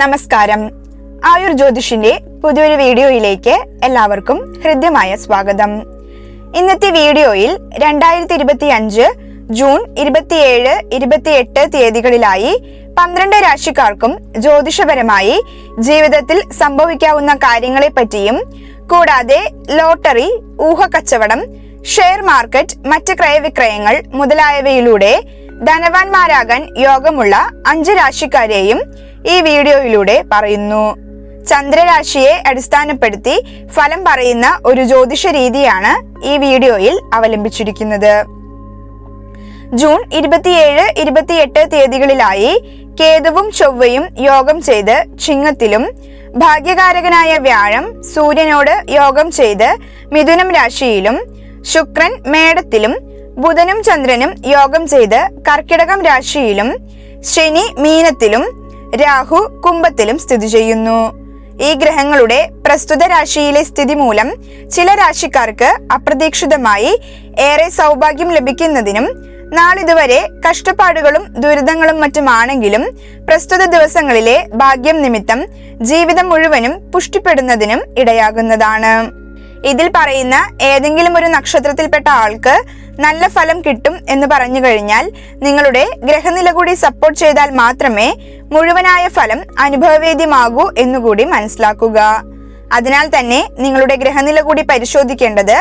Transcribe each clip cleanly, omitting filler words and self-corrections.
നമസ്കാരം. ആയുർ ജ്യോതിഷിന്റെ പുതിയൊരു വീഡിയോയിലേക്ക് എല്ലാവർക്കും ഹൃദ്യമായ സ്വാഗതം. ഇന്നത്തെ വീഡിയോയിൽ 2025 ജൂൺ 27, 28 തീയതികളിലായി 12 രാശിക്കാർക്കും ജ്യോതിഷപരമായി ജീവിതത്തിൽ സംഭവിക്കാവുന്ന കാര്യങ്ങളെ പറ്റിയും കൂടാതെ ലോട്ടറി, ഊഹക്കച്ചവടം, ഷെയർ മാർക്കറ്റ്, മറ്റ് ക്രയവിക്രയങ്ങൾ മുതലായവയിലൂടെ ധനവാന്മാരാകാൻ യോഗമുള്ള 5 രാശിക്കാരെയും ഈ വീഡിയോയിലൂടെ പറയുന്നു. ചന്ദ്രരാശിയെ അടിസ്ഥാനപ്പെടുത്തി ഫലം പറയുന്ന ഒരു ജ്യോതിഷ രീതിയാണ് ഈ വീഡിയോയിൽ അവലംബിച്ചിരിക്കുന്നത്. ജൂൺ 27, 28 തീയതികളിലായി കേതുവും ചൊവ്വയും യോഗം ചെയ്ത് ചിങ്ങത്തിലും, ഭാഗ്യകാരകനായ വ്യാഴം സൂര്യനോട് യോഗം ചെയ്ത് മിഥുനം രാശിയിലും, ശുക്രൻ മേടത്തിലും, ബുധനും ചന്ദ്രനും യോഗം ചെയ്ത് കർക്കിടകം രാശിയിലും, ശനി മീനത്തിലും, രാഹു കുംഭത്തിലും സ്ഥിതി ചെയ്യുന്നു. ഈ ഗ്രഹങ്ങളുടെ പ്രസ്തുത രാശിയിലെ സ്ഥിതി മൂലം ചില രാശിക്കാർക്ക് അപ്രതീക്ഷിതമായി ഏറെ സൗഭാഗ്യം ലഭിക്കുന്നതിനും നാളിതുവരെ കഷ്ടപ്പാടുകളും ദുരിതങ്ങളും മറ്റുമാണെങ്കിലും പ്രസ്തുത ദിവസങ്ങളിലെ ഭാഗ്യം നിമിത്തം ജീവിതം മുഴുവനും പുഷ്ടിപ്പെടുന്നതിനും ഇടയാകുന്നതാണ്. ഇതിൽ പറയുന്ന ഏതെങ്കിലും ഒരു നക്ഷത്രത്തിൽപ്പെട്ട ആൾക്ക് നല്ല ഫലം കിട്ടും എന്ന് പറഞ്ഞു കഴിഞ്ഞാൽ നിങ്ങളുടെ ഗ്രഹനില കൂടി സപ്പോർട്ട് ചെയ്താൽ മാത്രമേ മുഴുവനായ ഫലം അനുഭവവേദ്യമാകൂ എന്നുകൂടി മനസ്സിലാക്കുക. അതിനാൽ തന്നെ നിങ്ങളുടെ ഗ്രഹനില കൂടി പരിശോധിക്കേണ്ടത്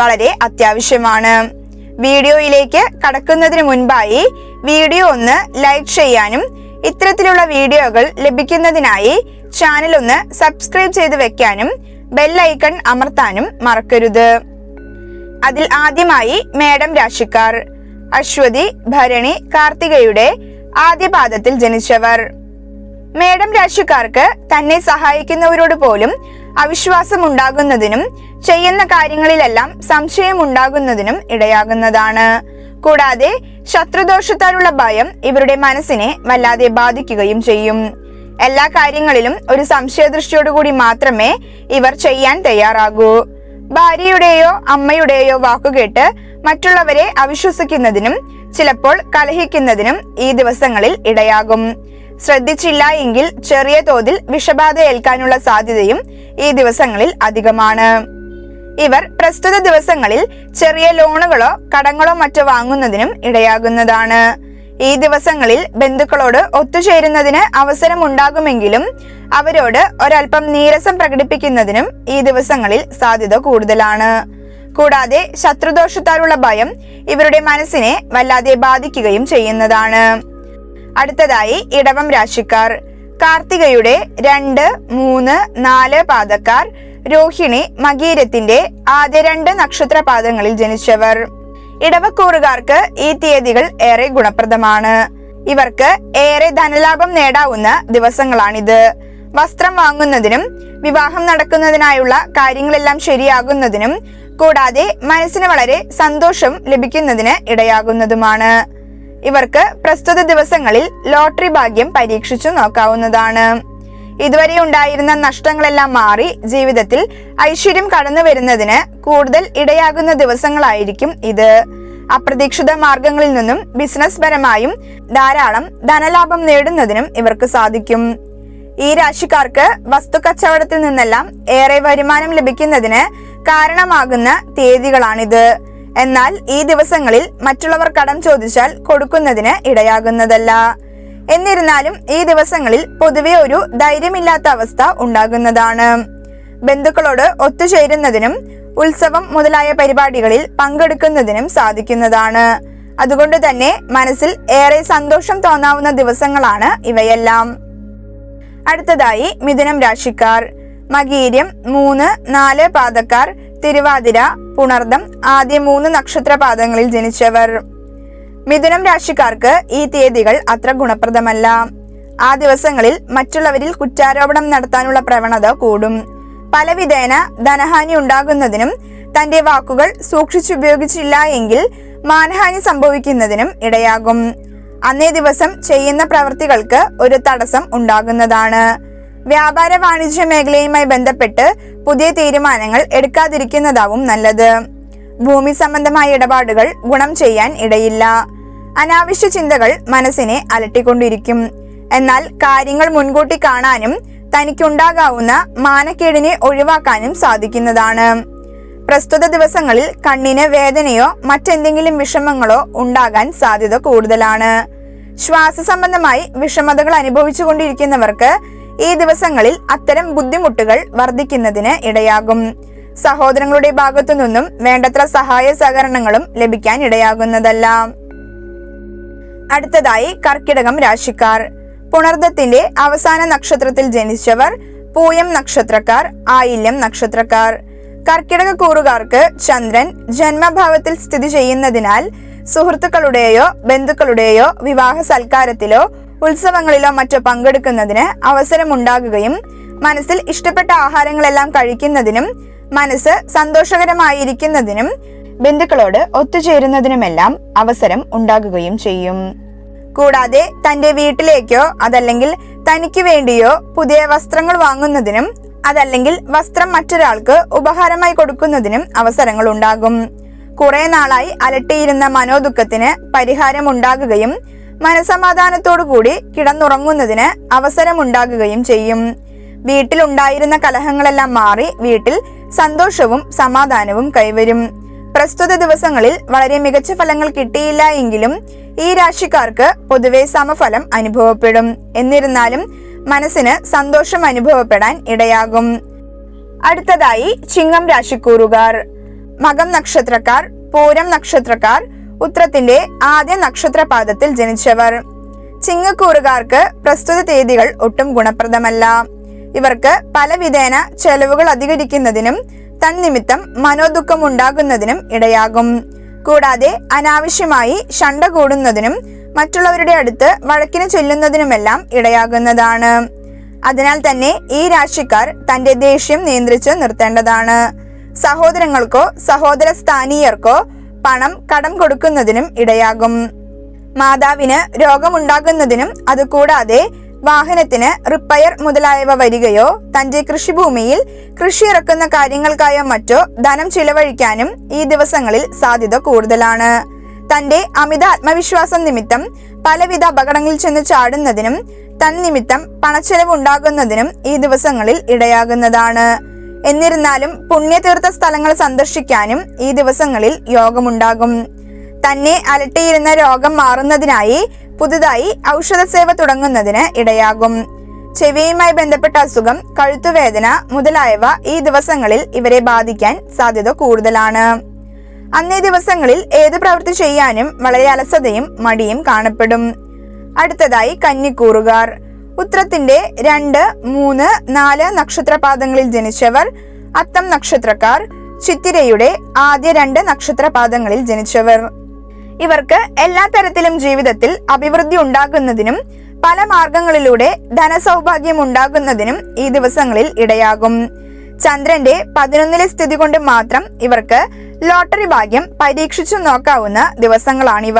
വളരെ അത്യാവശ്യമാണ്. വീഡിയോയിലേക്ക് കടക്കുന്നതിന് മുൻപായി വീഡിയോ ഒന്ന് ലൈക്ക് ചെയ്യാനും ഇത്തരത്തിലുള്ള വീഡിയോകൾ ലഭിക്കുന്നതിനായി ചാനൽ ഒന്ന് സബ്സ്ക്രൈബ് ചെയ്ത് വെക്കാനും ബെല്ലൈക്കൺ അമർത്താനും മറക്കരുത്. അതിൽ ആദ്യമായി മേടം രാശിക്കാർ. അശ്വതി, ഭരണി, കാർത്തികയുടെ ആദ്യ പാദത്തിൽ ജനിച്ചവർ. മേടം രാശിക്കാർക്ക് തന്നെ സഹായിക്കുന്നവരോട് പോലും അവിശ്വാസം ഉണ്ടാകുന്നതിനും ചെയ്യുന്ന കാര്യങ്ങളിലെല്ലാം സംശയം ഉണ്ടാകുന്നതിനും ഇടയാകുന്നതാണ്. കൂടാതെ ശത്രുദോഷത്താലുള്ള ഭയം ഇവരുടെ മനസ്സിനെ വല്ലാതെ ബാധിക്കുകയും ചെയ്യും. എല്ലാ കാര്യങ്ങളിലും ഒരു സംശയദൃഷ്ടിയോടുകൂടി മാത്രമേ ഇവർ ചെയ്യാൻ തയ്യാറാകൂ. ഭാര്യയുടെയോ അമ്മയുടെയോ വാക്കുകേട്ട് മറ്റുള്ളവരെ അവിശ്വസിക്കുന്നതിനും ചിലപ്പോൾ കലഹിക്കുന്നതിനും ഈ ദിവസങ്ങളിൽ ഇടയാകും. ശ്രദ്ധിച്ചില്ല എങ്കിൽ ചെറിയ തോതിൽ വിഷബാധ ഏൽക്കാനുള്ള സാധ്യതയും ഈ ദിവസങ്ങളിൽ അധികമാണ്. ഇവർ പ്രസ്തുത ദിവസങ്ങളിൽ ചെറിയ ലോണുകളോ കടങ്ങളോ മറ്റോ വാങ്ങുന്നതിനും ഇടയാകുന്നതാണ്. ഈ ദിവസങ്ങളിൽ ബന്ധുക്കളോട് ഒത്തുചേരുന്നതിന് അവസരം ഉണ്ടാകുമെങ്കിലും അവരോട് ഒരൽപ്പം നീരസം പ്രകടിപ്പിക്കുന്നതിനും ഈ ദിവസങ്ങളിൽ സാധ്യത കൂടുതലാണ്. കൂടാതെ ശത്രുദോഷത്താലുള്ള ഭയം ഇവരുടെ മനസ്സിനെ വല്ലാതെ ബാധിക്കുകയും ചെയ്യുന്നതാണ്. അടുത്തതായി ഇടവം രാശിക്കാർ. കാർത്തികയുടെ 2, 3, 4 പാദക്കാർ. രോഹിണി, മകീരത്തിന്റെ ആദ്യ 2 നക്ഷത്ര പാദങ്ങളിൽ ജനിച്ചവർ. ഇടവക്കൂറുകാർക്ക് ഈ തീയതികൾ ഏറെ ഗുണപ്രദമാണ്. ഇവർക്ക് ഏറെ ധനലാഭം നേടാവുന്ന ദിവസങ്ങളാണിത്. വസ്ത്രം വാങ്ങുന്നതിനും വിവാഹം നടക്കുന്നതിനായുള്ള കാര്യങ്ങളെല്ലാം ശരിയാകുന്നതിനും കൂടാതെ മനസ്സിന് വളരെ സന്തോഷം ലഭിക്കുന്നതിന് ഇടയാകുന്നതുമാണ്. ഇവർക്ക് പ്രസ്തുത ദിവസങ്ങളിൽ ലോട്ടറി ഭാഗ്യം പരീക്ഷിച്ചു നോക്കാവുന്നതാണ്. ഇതുവരെ ഉണ്ടായിരുന്ന നഷ്ടങ്ങളെല്ലാം മാറി ജീവിതത്തിൽ ഐശ്വര്യം കടന്നു വരുന്നതിന് കൂടുതൽ ഇടയാകുന്ന ദിവസങ്ങളായിരിക്കും ഇത്. അപ്രതീക്ഷിത മാർഗങ്ങളിൽ നിന്നും ബിസിനസ് പരമായും ധാരാളം ധനലാഭം നേടുന്നതിനും ഇവർക്ക് സാധിക്കും. ഈ രാശിക്കാർക്ക് വസ്തുക്കച്ചവടത്തിൽ നിന്നെല്ലാം ഏറെ വരുമാനം ലഭിക്കുന്നതിന് കാരണമാകുന്ന തീയതികളാണിത്. എന്നാൽ ഈ ദിവസങ്ങളിൽ മറ്റുള്ളവർ കടം ചോദിച്ചാൽ കൊടുക്കുന്നതിന് ഇടയാകുന്നതല്ല. എന്നിരുന്നാലും ഈ ദിവസങ്ങളിൽ പൊതുവെ ഒരു ധൈര്യമില്ലാത്ത അവസ്ഥ ഉണ്ടാകുന്നതാണ്. ബന്ധുക്കളോട് ഒത്തുചേരുന്നതിനും ഉത്സവം മുതലായ പരിപാടികളിൽ പങ്കെടുക്കുന്നതിനും സാധിക്കുന്നതാണ്. അതുകൊണ്ട് തന്നെ മനസ്സിൽ ഏറെ സന്തോഷം തോന്നാവുന്ന ദിവസങ്ങളാണ് ഇവയെല്ലാം. അടുത്തതായി മിഥുനം രാശിക്കാർ. മകീര്യം 3, 4 പാദക്കാർ. തിരുവാതിര, പുണർദം ആദ്യ 3 നക്ഷത്ര പാദങ്ങളിൽ ജനിച്ചവർ. മിഥുനം രാശിക്കാർക്ക് ഈ തീയതികൾ അത്ര ഗുണപ്രദമല്ല. ആ ദിവസങ്ങളിൽ മറ്റുള്ളവരിൽ കുറ്റാരോപണം നടത്താനുള്ള പ്രവണത കൂടും. പലവിധേന ധനഹാനി ഉണ്ടാകുന്നതിനും തന്റെ വാക്കുകൾ സൂക്ഷിച്ചുപയോഗിച്ചില്ല എങ്കിൽ മാനഹാനി സംഭവിക്കുന്നതിനും ഇടയാകും. അന്നേ ദിവസം ചെയ്യുന്ന പ്രവൃത്തികൾക്ക് ഒരു തടസ്സം ഉണ്ടാകുന്നതാണ്. വ്യാപാര വാണിജ്യ മേഖലയുമായി ബന്ധപ്പെട്ട് പുതിയ തീരുമാനങ്ങൾ എടുക്കാതിരിക്കുന്നതാവും നല്ലത്. ഭൂമി സംബന്ധമായ ഇടപാടുകൾ ഗുണം ചെയ്യാൻ ഇടയില്ല. അനാവശ്യ ചിന്തകൾ മനസ്സിനെ അലട്ടിക്കൊണ്ടിരിക്കും. എന്നാൽ കാര്യങ്ങൾ മുൻകൂട്ടി കാണാനും തനിക്കുണ്ടാകാവുന്ന മാനക്കേടിനെ ഒഴിവാക്കാനും സാധിക്കുന്നതാണ്. പ്രസ്തുത ദിവസങ്ങളിൽ കണ്ണിന് വേദനയോ മറ്റെന്തെങ്കിലും വിഷമങ്ങളോ ഉണ്ടാകാൻ സാധ്യത കൂടുതലാണ്. ശ്വാസ സംബന്ധമായി വിഷമതകൾ അനുഭവിച്ചുകൊണ്ടിരിക്കുന്നവർക്ക് ഈ ദിവസങ്ങളിൽ അത്തരം ബുദ്ധിമുട്ടുകൾ വർദ്ധിക്കുന്നതിന് ഇടയാകും. സഹോദരങ്ങളുടെ ഭാഗത്തു നിന്നും വേണ്ടത്ര സഹായ സഹകരണങ്ങളും ലഭിക്കാൻ ഇടയാകുന്നതല്ല. അടുത്തതായി കർക്കിടകം രാശിക്കാർ. പുണർദത്തിന്റെ അവസാന നക്ഷത്രത്തിൽ ജനിച്ചവർ, പൂയം നക്ഷത്രക്കാർ, ആയില്യം നക്ഷത്രക്കാർ. കർക്കിടക കൂറുകാർക്ക് ചന്ദ്രൻ ജന്മഭാവത്തിൽ സ്ഥിതി ചെയ്യുന്നതിനാൽ സുഹൃത്തുക്കളുടെയോ ബന്ധുക്കളുടെയോ വിവാഹ സൽക്കാരത്തിലോ ഉത്സവങ്ങളിലോ മറ്റോ പങ്കെടുക്കുന്നതിന് അവസരമുണ്ടാകുകയും മനസ്സിൽ ഇഷ്ടപ്പെട്ട ആഹാരങ്ങളെല്ലാം കഴിക്കുന്നതിനും മനസ്സ് സന്തോഷകരമായിരിക്കുന്നതിനും ബന്ധുക്കളോട് ഒത്തുചേരുന്നതിനുമെല്ലാം അവസരം ഉണ്ടാകുകയും ചെയ്യും. കൂടാതെ തന്റെ വീട്ടിലേക്കോ അതല്ലെങ്കിൽ തനിക്ക് വേണ്ടിയോ പുതിയ വസ്ത്രങ്ങൾ വാങ്ങുന്നതിനും അതല്ലെങ്കിൽ വസ്ത്രം മറ്റൊരാൾക്ക് ഉപഹാരമായി കൊടുക്കുന്നതിനും അവസരങ്ങൾ ഉണ്ടാകും. കുറെ നാളായി അലട്ടിയിരുന്ന മനോദുഃഖത്തിന് പരിഹാരം ഉണ്ടാകുകയും മനസമാധാനത്തോടുകൂടി കിടന്നുറങ്ങുന്നതിന് അവസരമുണ്ടാകുകയും ചെയ്യും. വീട്ടിലുണ്ടായിരുന്ന കലഹങ്ങളെല്ലാം മാറി വീട്ടിൽ സന്തോഷവും സമാധാനവും കൈവരും. പ്രസ്തുത ദിവസങ്ങളിൽ വളരെ മികച്ച ഫലങ്ങൾ കിട്ടിയില്ല എങ്കിലും ഈ രാശിക്കാർക്ക് പൊതുവെ സമഫലം അനുഭവപ്പെടും. എന്നിരുന്നാലും മനസ്സിന് സന്തോഷം അനുഭവപ്പെടാൻ ഇടയാകും. അടുത്തതായി ചിങ്ങം രാശിക്കൂറുകാർ. മകം നക്ഷത്രക്കാർ, പൂരം നക്ഷത്രക്കാർ, ഉത്രത്തിന്റെ ആദ്യ നക്ഷത്രപാദത്തിൽ ജനിച്ചവർ. ചിങ്ങക്കൂറുകാർക്ക് പ്രസ്തുത തീയതികൾ ഒട്ടും ഗുണപ്രദമല്ല. ഇവർക്ക് പലവിധേന ചെലവുകൾ അധികരിക്കുന്നതിനും തന്നിമിത്തം മനോദുഃഖം ഉണ്ടാകുന്നതിനും ഇടയാകും. കൂടാതെ അനാവശ്യമായി ശണ്ട കൂടുന്നതിനും മറ്റുള്ളവരുടെ അടുത്ത് വഴക്കിന് ചെല്ലുന്നതിനുമെല്ലാം ഇടയാകുന്നതാണ്. അതിനാൽ തന്നെ ഈ രാശിക്കാർ തന്റെ ദേഷ്യം നിയന്ത്രിച്ച് നിർത്തേണ്ടതാണ്. സഹോദരങ്ങൾക്കോ സഹോദര സ്ഥാനീയർക്കോ പണം കടം കൊടുക്കുന്നതിനും ഇടയാകും. മാതാവിന് രോഗമുണ്ടാകുന്നതിനും അതുകൂടാതെ വാഹനത്തിന് റിപ്പയർ മുതലായവ വരികയോ തന്റെ കൃഷിഭൂമിയിൽ കൃഷി ഇറക്കുന്ന കാര്യങ്ങൾക്കായോ മറ്റോ ധനം ചിലവഴിക്കാനും ഈ ദിവസങ്ങളിൽ സാധ്യത കൂടുതലാണ്. തന്റെ അമിത ആത്മവിശ്വാസം നിമിത്തം പലവിധ അപകടങ്ങളിൽ ചെന്ന് ചാടുന്നതിനും തന്നിമിത്തം പണച്ചെലവ് ഉണ്ടാകുന്നതിനും ഈ ദിവസങ്ങളിൽ ഇടയാകുന്നതാണ്. എന്നിരുന്നാലും പുണ്യതീർത്ഥ സ്ഥലങ്ങൾ സന്ദർശിക്കാനും ഈ ദിവസങ്ങളിൽ യോഗമുണ്ടാകും. തന്നെ അലട്ടിയിരുന്ന രോഗം മാറുന്നതിനായി പുതുതായി ഔഷധ സേവ തുടങ്ങുന്നതിന് ഇടയാകും. ചെവിയുമായി ബന്ധപ്പെട്ട അസുഖം, കഴുത്തുവേദന മുതലായവ ഈ ദിവസങ്ങളിൽ ഇവരെ ബാധിക്കാൻ സാധ്യത കൂടുതലാണ്. അന്നേ ദിവസങ്ങളിൽ ഏത് പ്രവൃത്തി ചെയ്യാനും വളരെ അലസതയും മടിയും കാണപ്പെടും. അടുത്തതായി കന്നിക്കൂറുകാർ. ഉത്രത്തിന്റെ 2, 3, 4 നക്ഷത്രപാദങ്ങളിൽ ജനിച്ചവർ, അത്തം നക്ഷത്രക്കാർ, ചിത്തിരയുടെ ആദ്യ 2 നക്ഷത്രപാദങ്ങളിൽ ജനിച്ചവർ. ഇവർക്ക് എല്ലാ തരത്തിലും ജീവിതത്തിൽ അഭിവൃദ്ധി ഉണ്ടാകുന്നതിനും പല മാർഗങ്ങളിലൂടെ ധനസൗഭാഗ്യം ഉണ്ടാകുന്നതിനും ഈ ദിവസങ്ങളിൽ ഇടയാകും. ചന്ദ്രന്റെ 11ലെ സ്ഥിതി കൊണ്ട് മാത്രം ഇവർക്ക് ലോട്ടറി ഭാഗ്യം പരീക്ഷിച്ചു നോക്കാവുന്ന ദിവസങ്ങളാണിവ.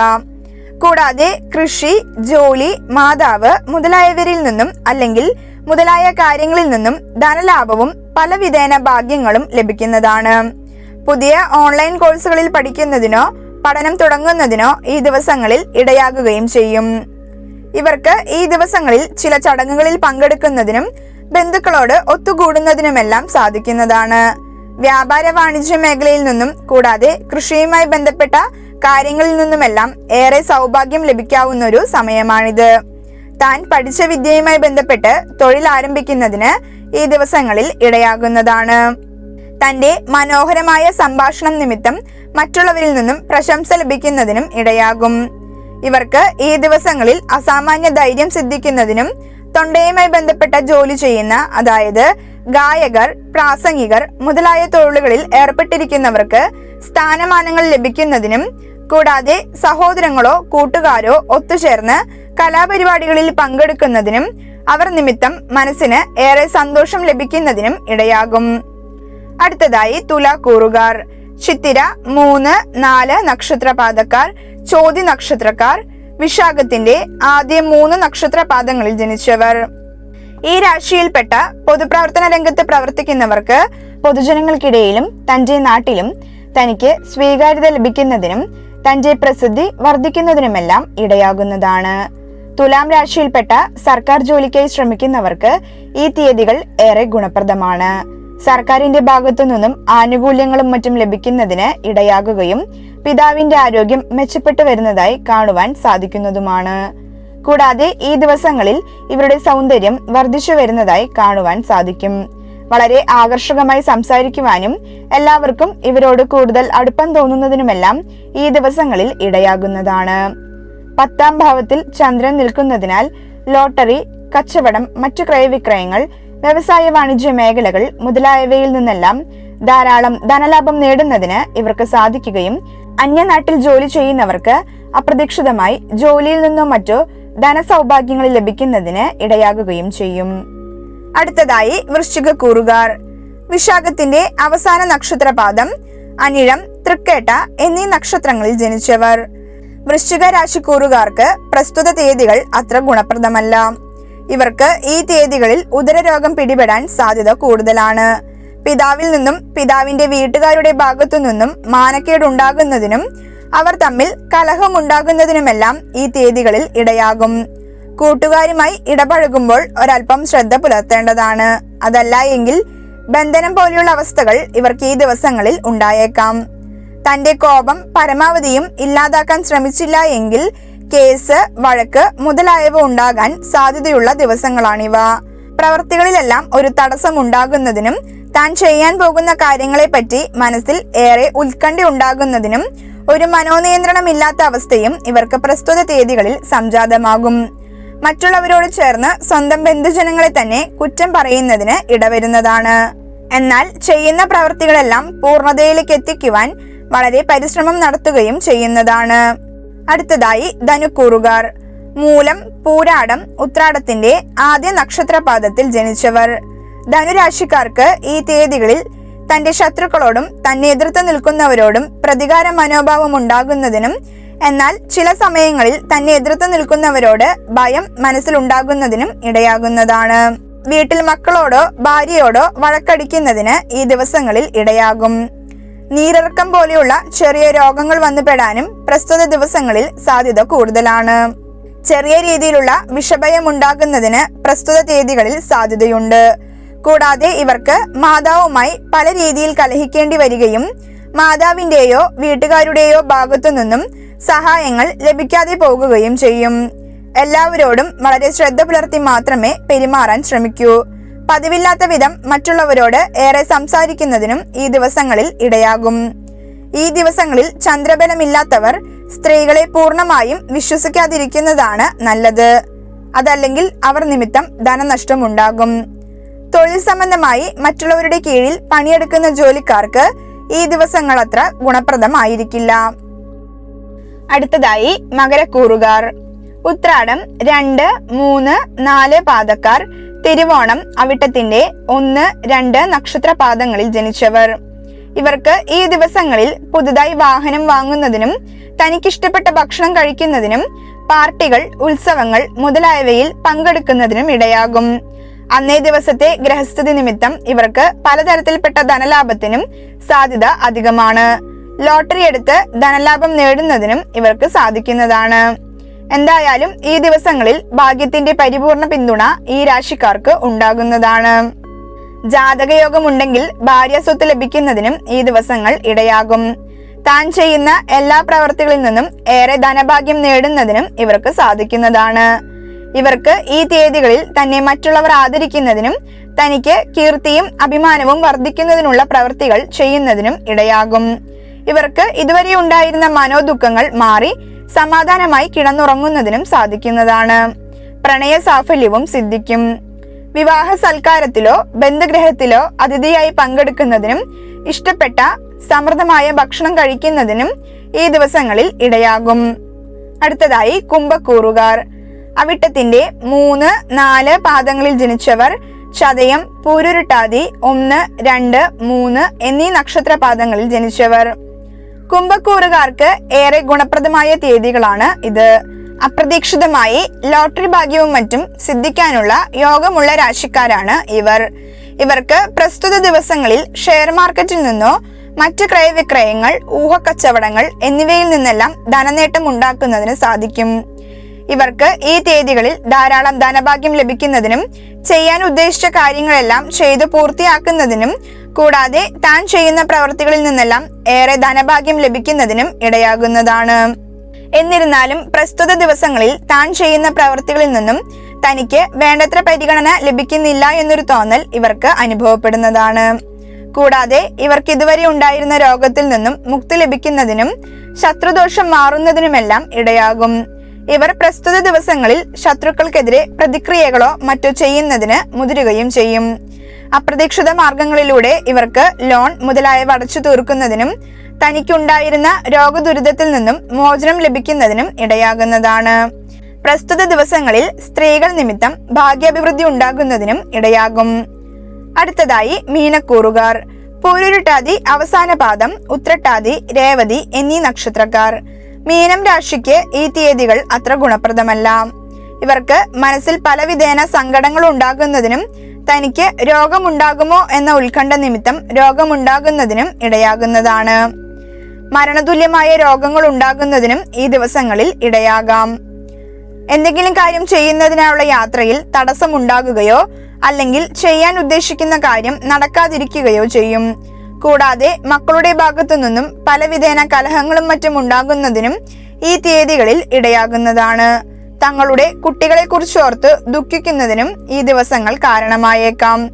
കൂടാതെ കൃഷി, ജോലി, മാതാവ് മുതലായവരിൽ നിന്നും അല്ലെങ്കിൽ മുതലായ കാര്യങ്ങളിൽ നിന്നും ധനലാഭവും പലവിധേന ഭാഗ്യങ്ങളും ലഭിക്കുന്നതാണ്. പുതിയ ഓൺലൈൻ കോഴ്സുകളിൽ പഠിക്കുന്നതിനോ പഠനം തുടങ്ങുന്നതിനോ ഈ ദിവസങ്ങളിൽ ഇടയാകുകയും ചെയ്യും. ഇവർക്ക് ഈ ദിവസങ്ങളിൽ ചില ചടങ്ങുകളിൽ പങ്കെടുക്കുന്നതിനും ബന്ധുക്കളോട് ഒത്തുകൂടുന്നതിനുമെല്ലാം സാധിക്കുന്നതാണ്. വ്യാപാര വാണിജ്യ മേഖലയിൽ നിന്നും കൂടാതെ കൃഷിയുമായി ബന്ധപ്പെട്ട കാര്യങ്ങളിൽ നിന്നുമെല്ലാം ഏറെ സൗഭാഗ്യം ലഭിക്കാവുന്ന ഒരു സമയമാണിത്. താൻ പഠിച്ച വിദ്യയുമായി ബന്ധപ്പെട്ട് തൊഴിൽ ആരംഭിക്കുന്നതിന് ഈ ദിവസങ്ങളിൽ ഇടയാകുന്നതാണ്. തന്റെ മനോഹരമായ സംഭാഷണം നിമിത്തം മറ്റുള്ളവരിൽ നിന്നും പ്രശംസ ലഭിക്കുന്നതിനും ഇടയാകും. ഇവർക്ക് ഈ ദിവസങ്ങളിൽ അസാമാന്യ ധൈര്യം സിദ്ധിക്കുന്നതിനും തൊണ്ടയുമായി ബന്ധപ്പെട്ട ജോലി ചെയ്യുന്ന, അതായത് ഗായകർ, പ്രാസംഗികർ മുതലായ തൊഴിലുകളിൽ ഏർപ്പെട്ടിരിക്കുന്നവർക്ക് സ്ഥാനമാനങ്ങൾ ലഭിക്കുന്നതിനും കൂടാതെ സഹോദരങ്ങളോ കൂട്ടുകാരോ ഒത്തുചേർന്ന് കലാപരിപാടികളിൽ പങ്കെടുക്കുന്നതിനും അവർ നിമിത്തം മനസ്സിന് ഏറെ സന്തോഷം ലഭിക്കുന്നതിനും ഇടയാകും. അടുത്തതായി തുലാക്കൂറുകാർ. ചിത്തിര 3, 4 നക്ഷത്രപാദക്കാർ, ചോതി നക്ഷത്രക്കാർ, വിശാഖത്തിന്റെ ആദ്യ 3 നക്ഷത്രപാദങ്ങളിൽ ജനിച്ചവർ. ഈ രാശിയിൽപ്പെട്ട പൊതുപ്രവർത്തന രംഗത്ത് പ്രവർത്തിക്കുന്നവർക്ക് പൊതുജനങ്ങൾക്കിടയിലും തന്റെ നാട്ടിലും തനിക്ക് സ്വീകാര്യത ലഭിക്കുന്നതിനും തന്റെ പ്രസിദ്ധി വർദ്ധിക്കുന്നതിനുമെല്ലാം ഇടയാകുന്നതാണ്. തുലാം രാശിയിൽപ്പെട്ട സർക്കാർ ജോലിക്കായി ശ്രമിക്കുന്നവർക്ക് ഈ തീയതികൾ ഏറെ ഗുണപ്രദമാണ്. സർക്കാരിന്റെ ഭാഗത്തു നിന്നും ആനുകൂല്യങ്ങളും മറ്റും ലഭിക്കുന്നതിന് ഇടയാകുകയും പിതാവിന്റെ ആരോഗ്യം മെച്ചപ്പെട്ടു വരുന്നതായി കാണുവാൻ സാധിക്കുന്നതുമാണ്. കൂടാതെ ഈ ദിവസങ്ങളിൽ ഇവരുടെ സൗന്ദര്യം വർദ്ധിച്ചു വരുന്നതായി കാണുവാൻ സാധിക്കും. വളരെ ആകർഷകമായി സംസാരിക്കുവാനും എല്ലാവർക്കും ഇവരോട് കൂടുതൽ അടുപ്പം തോന്നുന്നതിനുമെല്ലാം ഈ ദിവസങ്ങളിൽ ഇടയാകുന്നതാണ്. 10ാം ഭാവത്തിൽ ചന്ദ്രൻ നിൽക്കുന്നതിനാൽ ലോട്ടറി, കച്ചവടം, മറ്റു ക്രയവിക്രയങ്ങൾ, വ്യവസായ വാണിജ്യ മേഖലകൾ മുതലായവയിൽ നിന്നെല്ലാം ധാരാളം ധനലാഭം നേടുന്നതിന് ഇവർക്ക് സാധിക്കുകയും അന്യനാട്ടിൽ ജോലി ചെയ്യുന്നവർക്ക് അപ്രതീക്ഷിതമായി ജോലിയിൽ നിന്നോ മറ്റോ ധനസൗഭാഗ്യങ്ങൾ ലഭിക്കുന്നതിന് ഇടയാകുകയും ചെയ്യും. അടുത്തതായി വൃശ്ചികക്കൂറുകാർ. വിശാഖത്തിന്റെ അവസാന നക്ഷത്രപാദം, അനിഴം, തൃക്കേട്ട എന്നീ നക്ഷത്രങ്ങളിൽ ജനിച്ചവർ. വൃശ്ചിക രാശിക്കൂറുകാർക്ക് പ്രസ്തുത തീയതികൾ അത്ര ഗുണപ്രദമല്ല. ഇവർക്ക് ഈ തീയതികളിൽ ഉദരരോഗം പിടിപെടാൻ സാധ്യത കൂടുതലാണ്. പിതാവിൽ നിന്നും പിതാവിന്റെ വീട്ടുകാരുടെ ഭാഗത്തു നിന്നും മാനക്കേടുണ്ടാകുന്നതിനും അവർ തമ്മിൽ കലഹമുണ്ടാകുന്നതിനുമെല്ലാം ഈ തീയതികളിൽ ഇടയാകും. കൂട്ടുകാരുമായി ഇടപഴകുമ്പോൾ ഒരൽപ്പം ശ്രദ്ധ പുലർത്തേണ്ടതാണ്. അതല്ല എങ്കിൽ ബന്ധനം പോലെയുള്ള അവസ്ഥകൾ ഇവർക്ക് ഈ ദിവസങ്ങളിൽ ഉണ്ടായേക്കാം. തന്റെ കോപം പരമാവധിയും ഇല്ലാതാക്കാൻ ശ്രമിച്ചില്ല എങ്കിൽ കേസ്, വഴക്ക് മുതലായവ ഉണ്ടാകാൻ സാധ്യതയുള്ള ദിവസങ്ങളാണിവ. പ്രവർത്തികളിലെല്ലാം ഒരു തടസ്സം ഉണ്ടാകുന്നതിനും താൻ ചെയ്യാൻ പോകുന്ന കാര്യങ്ങളെ പറ്റി മനസ്സിൽ ഏറെ ഉത്കണ്ഠ ഉണ്ടാകുന്നതിനും ഒരു മനോനിയന്ത്രണമില്ലാത്ത അവസ്ഥയും ഇവർക്ക് പ്രസ്തുത തീയതികളിൽ സംജാതമാകും. മറ്റുള്ളവരോട് ചേർന്ന് സ്വന്തം ബന്ധുജനങ്ങളെ തന്നെ കുറ്റം പറയുന്നതിന് ഇടവരുന്നതാണ്. എന്നാൽ ചെയ്യുന്ന പ്രവർത്തികളെല്ലാം പൂർണ്ണതയിലേക്ക് എത്തിക്കുവാൻ വളരെ പരിശ്രമം നടത്തുകയും ചെയ്യുന്നതാണ്. അടുത്തതായി ധനുക്കൂറുകാർ. മൂലം, പൂരാടം, ഉത്രാടത്തിന്റെ ആദ്യ നക്ഷത്രപാദത്തിൽ ജനിച്ചവർ. ധനുരാശിക്കാർക്ക് ഈ തീയതികളിൽ തന്റെ ശത്രുക്കളോടും തന്നെ എതിർത്ത് നിൽക്കുന്നവരോടും പ്രതികാര മനോഭാവം ഉണ്ടാകുന്നതിനും എന്നാൽ ചില സമയങ്ങളിൽ തന്നെ എതിർത്ത് നിൽക്കുന്നവരോട് ഭയം മനസ്സിലുണ്ടാകുന്നതിനും ഇടയാകുന്നതാണ്. വീട്ടിൽ മക്കളോടോ ഭാര്യയോടോ വഴക്കടിക്കുന്നതിന് ഈ ദിവസങ്ങളിൽ ഇടയാകും. നീരിറക്കം പോലെയുള്ള ചെറിയ രോഗങ്ങൾ വന്നുപെടാനും പ്രസ്തുത ദിവസങ്ങളിൽ സാധ്യത കൂടുതലാണ്. ചെറിയ രീതിയിലുള്ള വിഷഭയം ഉണ്ടാകുന്നതിന് പ്രസ്തുത തീയതികളിൽ സാധ്യതയുണ്ട്. കൂടാതെ ഇവർക്ക് മാതാവുമായി പല രീതിയിൽ കലഹിക്കേണ്ടി വരികയും മാതാവിന്റെയോ വീട്ടുകാരുടെയോ ഭാഗത്തു നിന്നും സഹായങ്ങൾ ലഭിക്കാതെ പോകുകയും ചെയ്യും. എല്ലാവരോടും വളരെ ശ്രദ്ധ പുലർത്തി മാത്രമേ പെരുമാറാൻ ശ്രമിക്കൂ. പതിവില്ലാത്ത വിധം മറ്റുള്ളവരോട് ഏറെ സംസാരിക്കുന്നതിനും ഈ ദിവസങ്ങളിൽ ഇടയാകും. ഈ ദിവസങ്ങളിൽ ചന്ദ്രബലമില്ലാത്തവർ സ്ത്രീകളെ പൂർണ്ണമായും വിശ്വസിക്കാതിരിക്കുന്നതാണ് നല്ലത്. അതല്ലെങ്കിൽ അവർ നിമിത്തം ധനനഷ്ടം ഉണ്ടാകും. തൊഴിൽ സംബന്ധമായി മറ്റുള്ളവരുടെ കീഴിൽ പണിയെടുക്കുന്ന ജോലിക്കാർക്ക് ഈ ദിവസങ്ങൾ അത്ര ഗുണപ്രദമായിരിക്കില്ല. അടുത്തതായി മകരക്കൂറുകാർ. ഉത്രാടം 2, 3, 4 പാദക്കാർ, തിരുവോണം, അവിട്ടത്തിന്റെ 1, 2 നക്ഷത്രപാദങ്ങളിൽ ജനിച്ചവർ. ഇവർക്ക് ഈ ദിവസങ്ങളിൽ പുതുതായി വാഹനം വാങ്ങുന്നതിനും തനിക്കിഷ്ടപ്പെട്ട ഭക്ഷണം കഴിക്കുന്നതിനും പാർട്ടികൾ, ഉത്സവങ്ങൾ മുതലായവയിൽ പങ്കെടുക്കുന്നതിനും ഇടയാകും. അന്നേ ദിവസത്തെ ഗ്രഹസ്ഥിതി നിമിത്തം ഇവർക്ക് പലതരത്തിൽപ്പെട്ട ധനലാഭത്തിനും സാധ്യത അധികമാണ്. ലോട്ടറി എടുത്ത് ധനലാഭം നേടുന്നതിനും ഇവർക്ക് സാധിക്കുന്നതാണ്. എന്തായാലും ഈ ദിവസങ്ങളിൽ ഭാഗ്യത്തിന്റെ പരിപൂർണ പിന്തുണ ഈ രാശിക്കാർക്ക് ഉണ്ടാകുന്നതാണ്. ജാതകയോഗമുണ്ടെങ്കിൽ ഭാര്യ സ്വത്ത് ലഭിക്കുന്നതിനും ഈ ദിവസങ്ങൾ ഇടയാകും. താൻ ചെയ്യുന്ന എല്ലാ പ്രവർത്തികളിൽ നിന്നും ഏറെ ധനഭാഗ്യം നേടുന്നതിനും ഇവർക്ക് സാധിക്കുന്നതാണ്. ഇവർക്ക് ഈ തീയതികളിൽ തന്നെ മറ്റുള്ളവർ ആദരിക്കുന്നതിനും തനിക്ക് കീർത്തിയും അഭിമാനവും വർദ്ധിക്കുന്നതിനുള്ള പ്രവൃത്തികൾ ചെയ്യുന്നതിനും ഇടയാകും. ഇവർക്ക് ഇതുവരെ ഉണ്ടായിരുന്ന മനോദുഃഖങ്ങൾ മാറി സമാധാനമായി കിടന്നുറങ്ങുന്നതിനും സാധിക്കുന്നതാണ്. പ്രണയ സാഫല്യവും സിദ്ധിക്കും. വിവാഹ സൽക്കാരത്തിലോ ബന്ധുഗ്രഹത്തിലോ അതിഥിയായി പങ്കെടുക്കുന്നതിനും ഇഷ്ടപ്പെട്ട സമൃദ്ധമായ ഭക്ഷണം കഴിക്കുന്നതിനും ഈ ദിവസങ്ങളിൽ ഇടയാകും. അടുത്തതായി കുംഭക്കൂറുകാർ. അവിട്ടത്തിന്റെ 3, 4 പാദങ്ങളിൽ ജനിച്ചവർ. ചതയം, പൂരുരുട്ടാതി 1, 2, 3 എന്നീ നക്ഷത്രപാദങ്ങളിൽ ജനിച്ചവർ. കുംഭക്കൂറുകാർക്ക് ഏറെ ഗുണപ്രദമായ തീയതികളാണ് ഇത്. അപ്രതീക്ഷിതമായി ലോട്ടറി ഭാഗ്യവും മറ്റും സിദ്ധിക്കാനുള്ള യോഗമുള്ള രാശിക്കാരാണ് ഇവർ. ഇവർക്ക് പ്രസ്തുത ദിവസങ്ങളിൽ ഷെയർ മാർക്കറ്റിൽ നിന്നോ മറ്റ് ക്രയവിക്രയങ്ങൾ, ഊഹക്കച്ചവടങ്ങൾ എന്നിവയിൽ നിന്നെല്ലാം ധനനേട്ടം ഉണ്ടാക്കുന്നതിന് സാധിക്കും. ഇവർക്ക് ഈ തീയതികളിൽ ധാരാളം ധനഭാഗ്യം ലഭിക്കുന്നതിനും ചെയ്യാൻ ഉദ്ദേശിച്ച കാര്യങ്ങളെല്ലാം ചെയ്തു പൂർത്തിയാക്കുന്നതിനും കൂടാതെ താൻ ചെയ്യുന്ന പ്രവൃത്തികളിൽ നിന്നെല്ലാം ഏറെ ധനഭാഗ്യം ലഭിക്കുന്നതിനും ഇടയാകുന്നതാണ്. എന്നിരുന്നാലും പ്രസ്തുത ദിവസങ്ങളിൽ താൻ ചെയ്യുന്ന പ്രവൃത്തികളിൽ നിന്നും തനിക്ക് വേണ്ടത്ര പരിഗണന ലഭിക്കുന്നില്ല എന്നൊരു തോന്നൽ ഇവർക്ക് അനുഭവപ്പെടുന്നതാണ്. കൂടാതെ ഇവർക്ക് ഇതുവരെ ഉണ്ടായിരുന്ന രോഗത്തിൽ നിന്നും മുക്തി ലഭിക്കുന്നതിനും ശത്രുദോഷം മാറുന്നതിനുമെല്ലാം ഇടയാകും. ഇവർ പ്രസ്തുത ദിവസങ്ങളിൽ ശത്രുക്കൾക്കെതിരെ പ്രതിക്രിയകളോ മറ്റോ ചെയ്യുന്നതിന് മുതിരുകയും ചെയ്യും. അപ്രതീക്ഷിത മാർഗങ്ങളിലൂടെ ഇവർക്ക് ലോൺ മുതലായവ അടച്ചു തീർക്കുന്നതിനും തനിക്കുണ്ടായിരുന്ന രോഗദുരിതത്തിൽ നിന്നും മോചനം ലഭിക്കുന്നതിനും ഇടയാകുന്നതാണ്. പ്രസ്തുത ദിവസങ്ങളിൽ സ്ത്രീകൾ നിമിത്തം ഭാഗ്യാഭിവൃദ്ധി ഉണ്ടാകുന്നതിനും ഇടയാകും. അടുത്തതായി മീനക്കൂറുകാർ. പൂരുരുട്ടാതി അവസാന പാദം, ഉത്രട്ടാതി, രേവതി എന്നീ നക്ഷത്രക്കാർ. മീനം രാശിക്ക് ഈ തീയതികൾ അത്ര ഗുണപ്രദമല്ല. ഇവർക്ക് മനസ്സിൽ പലവിധേന സങ്കടങ്ങൾ ഉണ്ടാകുന്നതിനും തനിക്ക് രോഗമുണ്ടാകുമോ എന്ന ഉത്കണ്ഠ നിമിത്തം രോഗമുണ്ടാകുന്നതിനും ഇടയാകുന്നതാണ്. മരണതുല്യമായ രോഗങ്ങൾ ഉണ്ടാകുന്നതിനും ഈ ദിവസങ്ങളിൽ ഇടയാകാം. എന്തെങ്കിലും കാര്യം ചെയ്യുന്നതിനായുള്ള യാത്രയിൽ തടസ്സമുണ്ടാകുകയോ അല്ലെങ്കിൽ ചെയ്യാൻ ഉദ്ദേശിക്കുന്ന കാര്യം നടക്കാതിരിക്കുകയോ ചെയ്യും. കൂടാതെ മക്കളുടെ ഭാഗത്തു നിന്നും പലവിധേന കലഹങ്ങളും മറ്റും ഉണ്ടാകുന്നതിനും ഈ തീയതികളിൽ ഇടയാകുന്നതാണ്. തങ്ങളുടെ കുട്ടികളെ കുറിച്ചോർത്ത് ദുഃഖിക്കുന്നതിനും ഈ ദിവസങ്ങൾ കാരണമായേക്കാം.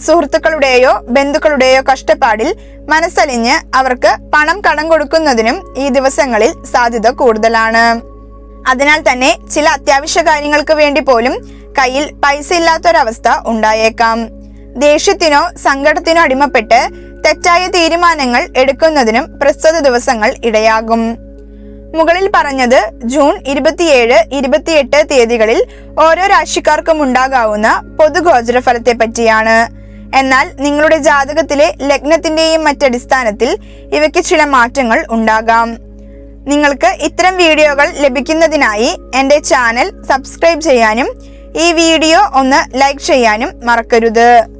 സുഹൃത്തുക്കളുടെയോ ബന്ധുക്കളുടെയോ കഷ്ടപ്പാടിൽ മനസ്സലിഞ്ഞ് അവർക്ക് പണം കടം കൊടുക്കുന്നതിനും ഈ ദിവസങ്ങളിൽ സാധ്യത കൂടുതലാണ്. അതിനാൽ തന്നെ ചില അത്യാവശ്യ കാര്യങ്ങൾക്ക് വേണ്ടി പോലും കയ്യിൽ പൈസ ഇല്ലാത്തൊരവസ്ഥ ഉണ്ടായേക്കാം. ദേഷ്യത്തിനോ സങ്കടത്തിനോ അടിമപ്പെട്ട് തെറ്റായ തീരുമാനങ്ങൾ എടുക്കുന്നതിനും പ്രസ്തുത ദിവസങ്ങൾ ഇടയാകും. മുകളിൽ പറഞ്ഞത് ജൂൺ 27, 28 തീയതികളിൽ ഓരോ രാശിക്കാർക്കും ഉണ്ടാകാവുന്ന പൊതുഗോചര ഫലത്തെ പറ്റിയാണ്. എന്നാൽ നിങ്ങളുടെ ജാതകത്തിലെ ലഗ്നത്തിന്റെയും മറ്റടിസ്ഥാനത്തിൽ ഇവയ്ക്ക് ചില മാറ്റങ്ങൾ ഉണ്ടാകാം. നിങ്ങൾക്ക് ഇത്തരം വീഡിയോകൾ ലഭിക്കുന്നതിനായി എൻ്റെ ചാനൽ സബ്സ്ക്രൈബ് ചെയ്യാനും ഈ വീഡിയോ ഒന്ന് ലൈക്ക് ചെയ്യാനും മറക്കരുത്.